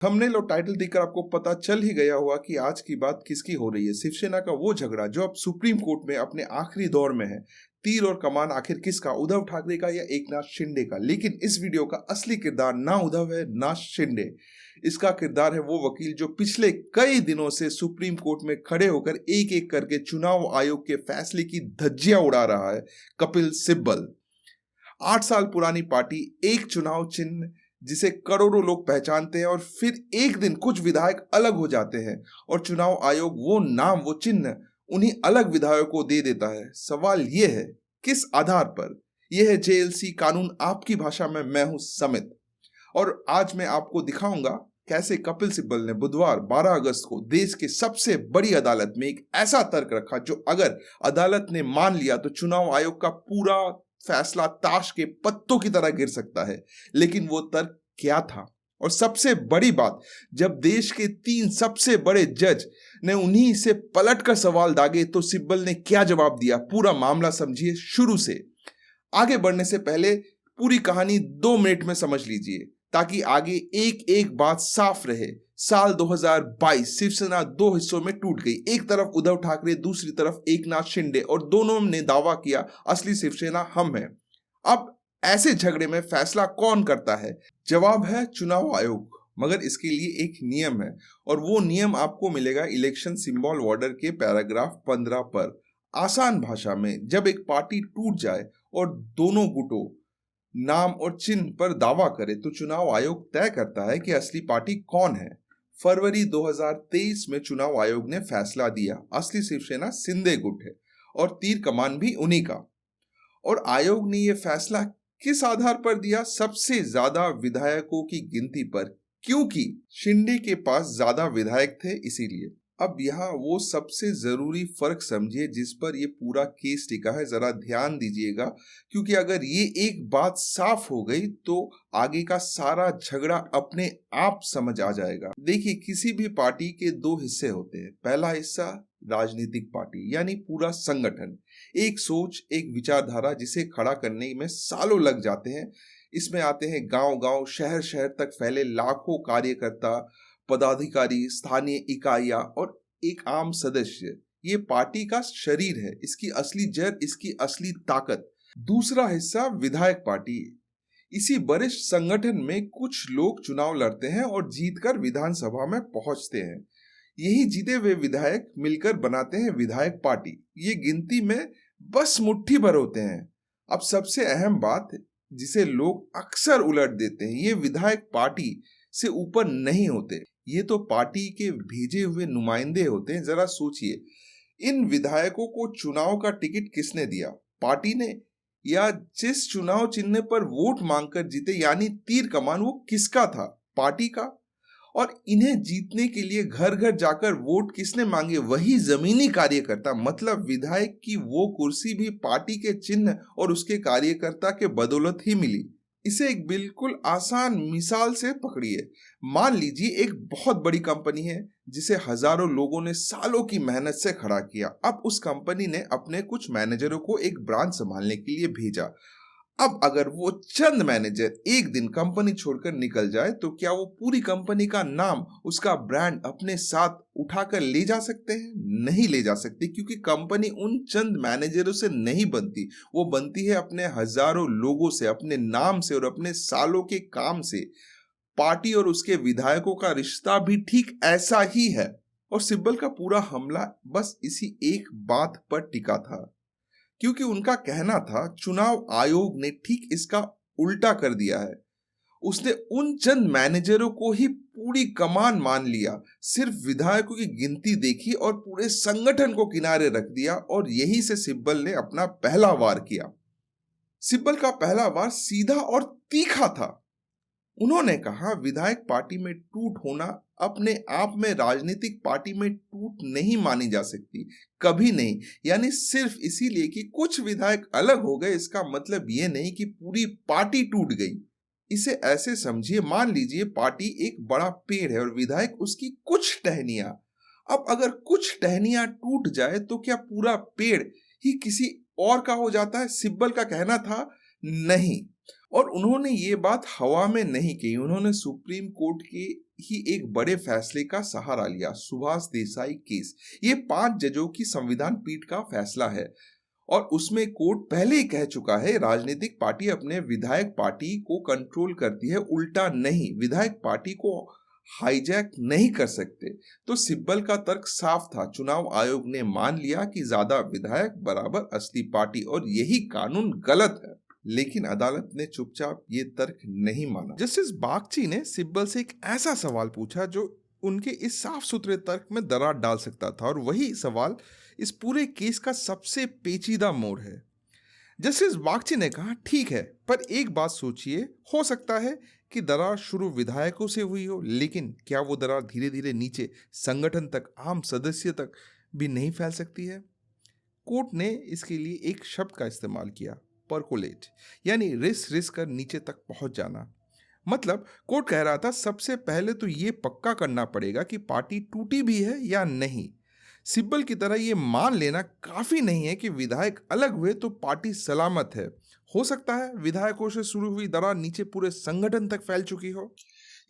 Thumbnail और title देखकर आपको पता चल ही गया होगा कि आज की बात किसकी हो रही है। शिवसेना का वो झगड़ा जो अब सुप्रीम कोर्ट में अपने आखिरी दौर में है। तीर और कमान आखिर किसका, उद्धव ठाकरे का या एकनाथ शिंदे का। लेकिन इस वीडियो का असली किरदार ना उद्धव है ना शिंदे। इसका किरदार है वो वकील जो पिछले कई दिनों से सुप्रीम कोर्ट में खड़े होकर एक एक करके चुनाव आयोग के फैसले की धज्जियां उड़ा रहा है, कपिल सिब्बल। 8 साल पुरानी पार्टी, एक चुनाव चिन्ह जिसे करोड़ों लोग पहचानते हैं, और फिर एक दिन कुछ विधायक अलग हो जाते हैं और चुनाव आयोग वो नाम, वो चिन्ह उन्हीं अलग विधायकों को दे देता है। सवाल यह है, किस आधार पर? यह है जेएलसी कानून, आपकी भाषा में मैं हूं समित। और आज मैं आपको दिखाऊंगा कैसे कपिल सिब्बल ने बुधवार 12 अगस्त को देश के सबसे बड़ी अदालत में एक ऐसा तर्क रखा जो अगर अदालत ने मान लिया तो चुनाव आयोग का पूरा फैसला ताश के पत्तों की तरह गिर सकता है। लेकिन वो तर्क क्या था? और सबसे बड़ी बात, जब देश के 3 सबसे बड़े जज ने उन्हीं से पलट कर सवाल दागे तो सिब्बल ने क्या जवाब दिया? पूरा मामला समझिए शुरू से। आगे बढ़ने से पहले पूरी कहानी 2 मिनट में समझ लीजिए ताकि आगे एक एक बात साफ रहे। साल 2022 शिवसेना 2 हिस्सों में टूट गई। एक तरफ उद्धव ठाकरे, दूसरी तरफ एकनाथ शिंदे, और दोनों ने दावा किया असली शिवसेना हम हैं। अब ऐसे झगड़े में फैसला कौन करता है? जवाब है चुनाव आयोग। मगर इसके लिए एक नियम है, और वो नियम आपको मिलेगा इलेक्शन सिंबल ऑर्डर के पैराग्राफ 15 पर। आसान भाषा में, जब एक पार्टी टूट जाए और दोनों गुटों नाम और चिन्ह पर दावा करे तो चुनाव आयोग तय करता है कि असली पार्टी कौन है। फरवरी 2023 में चुनाव आयोग ने फैसला दिया असली शिवसेना शिंदे गुट है और तीर कमान भी उन्हीं का। और आयोग ने यह फैसला किस आधार पर दिया? सबसे ज्यादा विधायकों की गिनती पर, क्योंकि शिंदे के पास ज्यादा विधायक थे इसीलिए। अब यहाँ वो सबसे जरूरी फर्क समझिए जिस पर ये पूरा केस टिका है, जरा ध्यान दीजिएगा, क्योंकि अगर ये एक बात साफ हो गई तो आगे का सारा झगड़ा अपने आप समझ आ जाएगा। देखिए, किसी भी पार्टी के 2 हिस्से होते हैं। पहला हिस्सा राजनीतिक पार्टी यानी पूरा संगठन, एक सोच, एक विचारधारा जिसे खड़ा करने में सालों लग जाते हैं। इसमें आते हैं गांव गांव, शहर शहर तक फैले लाखों कार्यकर्ता, पदाधिकारी, स्थानीय इकाइयां और एक आम सदस्य। ये पार्टी का शरीर है, इसकी असली जड़, इसकी असली ताकत। दूसरा हिस्सा विधायक पार्टी। इसी वरिष्ठ संगठन में कुछ लोग चुनाव लड़ते हैं और जीतकर विधानसभा में पहुंचते हैं। यही जीते हुए विधायक मिलकर बनाते हैं विधायक पार्टी। ये गिनती में बस मुट्ठी भर होते हैं। अब सबसे अहम बात जिसे लोग अक्सर उलट देते हैं, ये विधायक पार्टी से ऊपर नहीं होते, ये तो पार्टी के भेजे हुए नुमाइंदे होते हैं। जरा सोचिए, इन विधायकों को चुनाव का टिकट किसने दिया? पार्टी ने? या जिस चुनाव चिन्ह पर वोट मांगकर जीते यानी तीर कमान, वो किसका था? पार्टी का। और इन्हें जीतने के लिए घर घर जाकर वोट किसने मांगे? वही जमीनी कार्यकर्ता। मतलब विधायक की वो कुर्सी भी पार्टी के चिन्ह और उसके कार्यकर्ता के बदौलत ही मिली। इसे एक बिल्कुल आसान मिसाल से पकड़िए। मान लीजिए एक बहुत बड़ी कंपनी है जिसे हजारों लोगों ने सालों की मेहनत से खड़ा किया। अब उस कंपनी ने अपने कुछ मैनेजरों को एक ब्रांच संभालने के लिए भेजा। अब अगर वो चंद मैनेजर एक दिन कंपनी छोड़कर निकल जाए तो क्या वो पूरी कंपनी का नाम, उसका ब्रांड अपने साथ उठाकर ले जा सकते हैं? नहीं ले जा सकते, क्योंकि कंपनी उन चंद मैनेजरों से नहीं बनती। वो बनती है अपने हजारों लोगों से, अपने नाम से और अपने सालों के काम से। पार्टी और उसके विधायकों का रिश्ता भी ठीक ऐसा ही है। और सिब्बल का पूरा हमला बस इसी एक बात पर टिका था, क्योंकि उनका कहना था चुनाव आयोग ने ठीक इसका उल्टा कर दिया है। उसने उन चंद मैनेजरों को ही पूरी कमान मान लिया, सिर्फ विधायकों की गिनती देखी और पूरे संगठन को किनारे रख दिया। और यही से सिब्बल ने अपना पहला वार किया। सिब्बल का पहला वार सीधा और तीखा था। उन्होंने कहा विधायक पार्टी में टूट होना अपने आप में राजनीतिक पार्टी में टूट नहीं मानी जा सकती, कभी नहीं। यानी सिर्फ इसीलिए कि कुछ विधायक अलग हो गए इसका मतलब ये नहीं कि पूरी पार्टी टूट गई। इसे ऐसे समझिए, मान लीजिए पार्टी एक बड़ा पेड़ है और विधायक उसकी कुछ टहनियां। अब अगर कुछ टहनियां टूट जाए तो क्या पूरा पेड़ ही किसी और का हो जाता है? सिब्बल का कहना था नहीं। और उन्होंने ये बात हवा में नहीं कही, उन्होंने सुप्रीम कोर्ट के ही एक बड़े फैसले का सहारा लिया, सुभाष देसाई केस। ये 5 जजों की संविधान पीठ का फैसला है और उसमें कोर्ट पहले ही कह चुका है राजनीतिक पार्टी अपने विधायक पार्टी को कंट्रोल करती है, उल्टा नहीं, विधायक पार्टी को हाईजैक नहीं कर सकते। तो सिब्बल का तर्क साफ था, चुनाव आयोग ने मान लिया कि ज्यादा विधायक बराबर असली पार्टी और यही कानून गलत है। लेकिन अदालत ने चुपचाप ये तर्क नहीं माना। जस्टिस बागची ने सिब्बल से एक ऐसा सवाल पूछा जो उनके इस साफ सुथरे तर्क में दरार डाल सकता था और वही सवाल इस पूरे केस का सबसे पेचीदा मोड़ है। जस्टिस बागची ने कहा, ठीक है, पर एक बात सोचिए, हो सकता है कि दरार शुरू विधायकों से हुई हो, लेकिन क्या वो दरार धीरे धीरे नीचे संगठन तक, आम सदस्य तक भी नहीं फैल सकती है? कोर्ट ने इसके लिए एक शब्द का इस्तेमाल किया, परकोलेट, यानी रिस कर नीचे तक पहुंच जाना। मतलब कोर्ट कह रहा था सबसे पहले तो ये पक्का करना पड़ेगा कि पार्टी टूटी भी है या नहीं। सिब्बल की तरह ये मान लेना काफी नहीं है कि विधायक अलग हुए तो पार्टी सलामत है। हो सकता है विधायकों से शुरू हुई दरार नीचे पूरे संगठन तक फैल चुकी हो।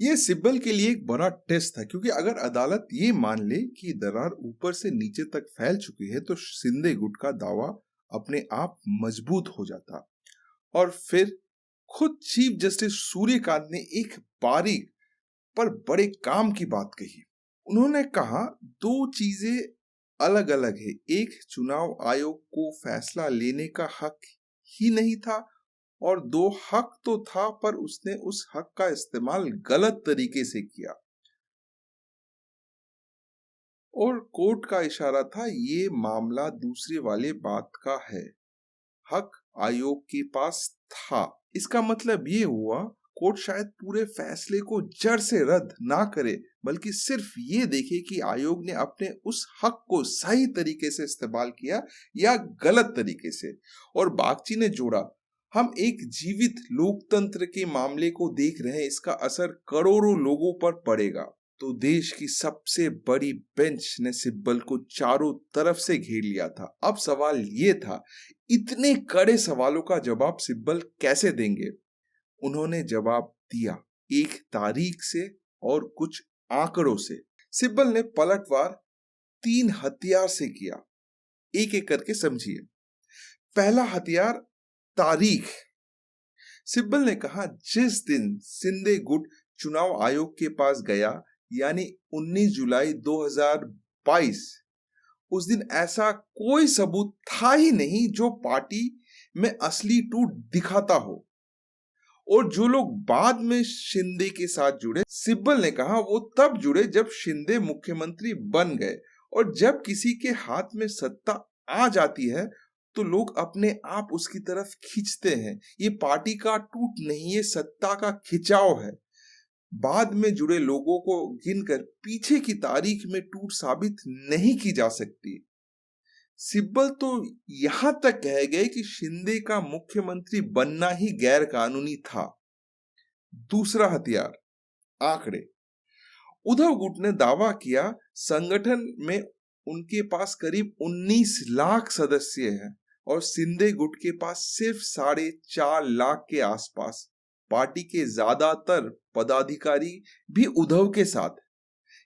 ये सिब्बल के लिए एक बड़ा टेस्ट था, क्योंकि अगर अदालत ये मान ले कि दरार ऊपर से नीचे तक फैल चुकी है तो शिंदे गुट का दावा अपने आप मजबूत हो जाता। और फिर खुद चीफ जस्टिस सूर्यकांत ने एक बारीक पर बड़े काम की बात कही। उन्होंने कहा, दो चीजें अलग अलग है, एक चुनाव आयोग को फैसला लेने का हक ही नहीं था और दो, हक तो था पर उसने उस हक का इस्तेमाल गलत तरीके से किया। और कोर्ट का इशारा था, ये मामला दूसरे वाले बात का है, हक आयोग के पास था। इसका मतलब ये हुआ कोर्ट शायद पूरे फैसले को जड़ से रद्द ना करे, बल्कि सिर्फ ये देखे कि आयोग ने अपने उस हक को सही तरीके से इस्तेमाल किया या गलत तरीके से। और बागची ने जोड़ा, हम एक जीवित लोकतंत्र के मामले को देख रहे हैं, इसका असर करोड़ों लोगों पर पड़ेगा। तो देश की सबसे बड़ी बेंच ने सिब्बल को चारों तरफ से घेर लिया था। अब सवाल ये था, इतने कड़े सवालों का जवाब सिब्बल कैसे देंगे? उन्होंने जवाब दिया, एक तारीख से और कुछ आंकड़ों से। सिब्बल ने पलटवार 3 हथियार से किया, एक एक करके समझिए। पहला हथियार, तारीख। सिब्बल ने कहा, जिस दिन शिंदे गुट चुनाव आयोग के पास गया, यानी 19 जुलाई 2022, उस दिन ऐसा कोई सबूत था ही नहीं जो पार्टी में असली टूट दिखाता हो। और जो लोग बाद में शिंदे के साथ जुड़े, सिब्बल ने कहा, वो तब जुड़े जब शिंदे मुख्यमंत्री बन गए। और जब किसी के हाथ में सत्ता आ जाती है तो लोग अपने आप उसकी तरफ खींचते हैं। ये पार्टी का टूट नहीं, ये सत्ता का खिंचाव है। बाद में जुड़े लोगों को गिनकर पीछे की तारीख में टूट साबित नहीं की जा सकती। सिब्बल तो यहां तक कह गए कि शिंदे का मुख्यमंत्री बनना ही गैर कानूनी था। दूसरा हथियार, आंकड़े। उद्धव गुट ने दावा किया, संगठन में उनके पास करीब 19 लाख सदस्य हैं और शिंदे गुट के पास सिर्फ 4.5 लाख के आसपास। पार्टी के ज्यादातर पदाधिकारी भी उद्धव के साथ,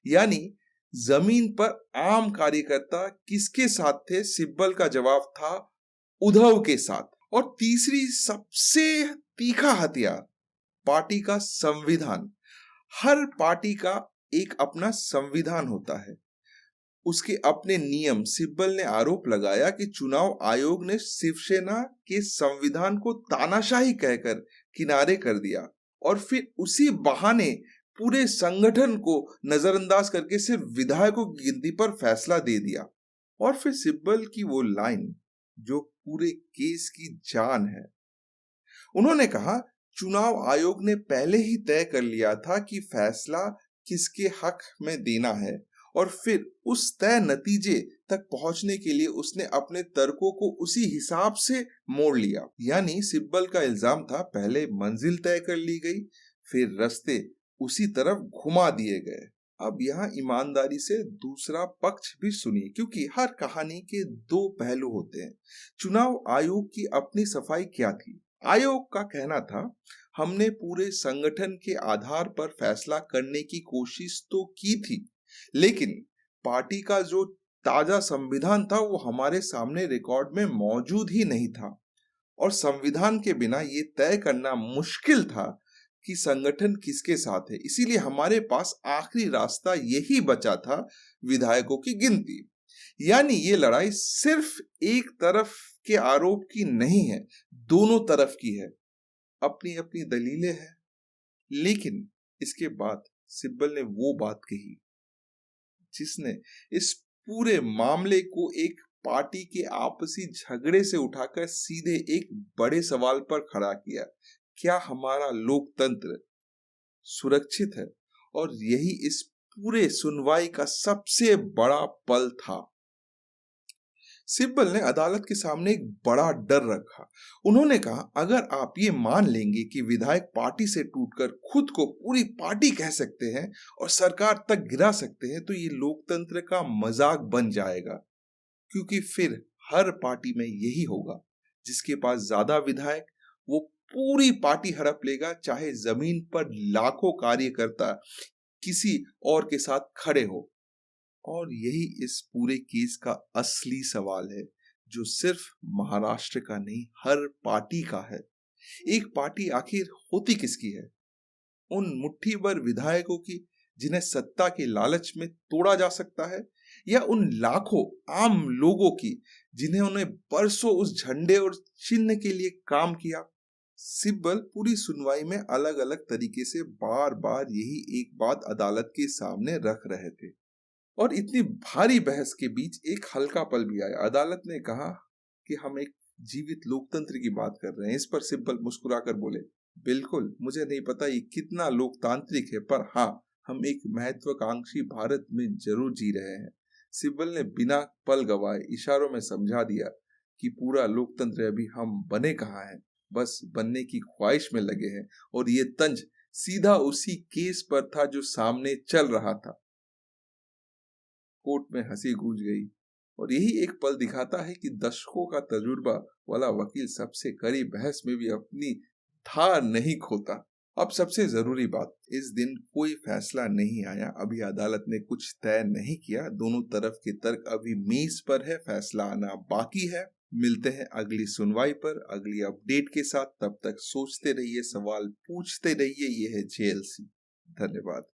यानी जमीन पर आम कार्यकर्ता किसके साथ थे? सिब्बल का जवाब था, उद्धव के साथ। और तीसरी सबसे तीखा हथियार, पार्टी का संविधान। हर पार्टी का एक अपना संविधान होता है, उसके अपने नियम। सिब्बल ने आरोप लगाया कि चुनाव आयोग ने शिवसेना के संविधान को तानाशाही कहकर किनारे कर दिया और फिर उसी बहाने पूरे संगठन को नजरअंदाज करके सिर्फ विधायकों की गिनती पर फैसला दे दिया। और फिर सिब्बल की वो लाइन जो पूरे केस की जान है, उन्होंने कहा, चुनाव आयोग ने पहले ही तय कर लिया था कि फैसला किसके हक में देना है और फिर उस तय नतीजे तक पहुंचने के लिए उसने अपने तर्कों को उसी हिसाब से मोड़ लिया। यानी सिब्बल का इल्जाम था, पहले मंजिल तय कर ली गई, फिर रास्ते उसी तरफ घुमा दिए गए। अब यहाँ ईमानदारी से दूसरा पक्ष भी सुनिए, क्योंकि हर कहानी के 2 पहलू होते हैं। चुनाव आयोग की अपनी सफाई क्या थी? आयोग का कहना था, हमने पूरे संगठन के आधार पर फैसला करने की कोशिश तो की थी, लेकिन पार्टी का जो ताजा संविधान था वो हमारे सामने रिकॉर्ड में मौजूद ही नहीं था। और संविधान के बिना ये तय करना मुश्किल था कि संगठन किसके साथ है। इसीलिए हमारे पास आखिरी रास्ता यही बचा था, विधायकों की गिनती। यानी ये लड़ाई सिर्फ एक तरफ के आरोप की नहीं है, दोनों तरफ की है। अपनी अपनी दलीलें हैं। लेकिन इसके बाद सिब्बल ने वो बात कही जिसने इस पूरे मामले को एक पार्टी के आपसी झगड़े से उठाकर सीधे एक बड़े सवाल पर खड़ा किया। क्या हमारा लोकतंत्र सुरक्षित है? और यही इस पूरे सुनवाई का सबसे बड़ा पल था। सिब्बल ने अदालत के सामने एक बड़ा डर रखा। उन्होंने कहा, अगर आप ये मान लेंगे कि विधायक पार्टी से टूटकर खुद को पूरी पार्टी कह सकते हैं और सरकार तक गिरा सकते हैं, तो ये लोकतंत्र का मजाक बन जाएगा। क्योंकि फिर हर पार्टी में यही होगा, जिसके पास ज्यादा विधायक वो पूरी पार्टी हड़प लेगा, चाहे जमीन पर लाखों कार्यकर्ता किसी और के साथ खड़े हो। और यही इस पूरे केस का असली सवाल है, जो सिर्फ महाराष्ट्र का नहीं, हर पार्टी का है। एक पार्टी आखिर होती किसकी है? उन मुट्ठी भर विधायकों की जिन्हें सत्ता के लालच में तोड़ा जा सकता है, या उन लाखों आम लोगों की जिन्हें उन्हें बरसों उस झंडे और चिन्ह के लिए काम किया? सिब्बल पूरी सुनवाई में अलग अलग तरीके से बार बार यही एक बात अदालत के सामने रख रहे थे। और इतनी भारी बहस के बीच एक हल्का पल भी आया। अदालत ने कहा कि हम एक जीवित लोकतंत्र की बात कर रहे हैं। इस पर सिब्बल मुस्कुराकर बोले, बिल्कुल, मुझे नहीं पता ये कितना लोकतांत्रिक है, पर हाँ, हम एक महत्वाकांक्षी भारत में जरूर जी रहे हैं। सिब्बल ने बिना पल गवाए इशारों में समझा दिया कि पूरा लोकतंत्र अभी हम बने कहाँ हैं, बस बनने की ख्वाहिश में लगे हैं। और ये तंज सीधा उसी केस पर था जो सामने चल रहा था। कोर्ट में हंसी गूंज गई। और यही एक पल दिखाता है कि दशकों का तजुर्बा वाला वकील सबसे कड़ी बहस में भी अपनी धार नहीं खोता। अब सबसे जरूरी बात, इस दिन कोई फैसला नहीं आया। अभी अदालत ने कुछ तय नहीं किया। दोनों तरफ के तर्क अभी मेज पर है, फैसला आना बाकी है। मिलते हैं अगली सुनवाई पर अगली अपडेट के साथ। तब तक सोचते रहिए, सवाल पूछते रहिए। ये है JLC। धन्यवाद।